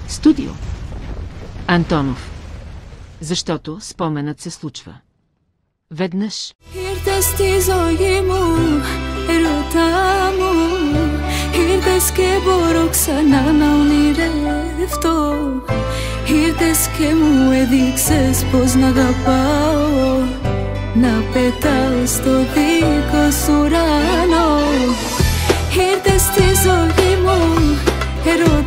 Студио. Антонов. Защото споменът се случва. Веднъж. Ήρθες στη ζωή μου, ερώτα μου. Ήρθες και μπορώ ξανά να ονειρευτώ. Ήρθες και μου έδειξες πως να αγαπάω. Να πετάω στο δικό σου ουρανό. Ήρθες στη ζωή μου, ερώτα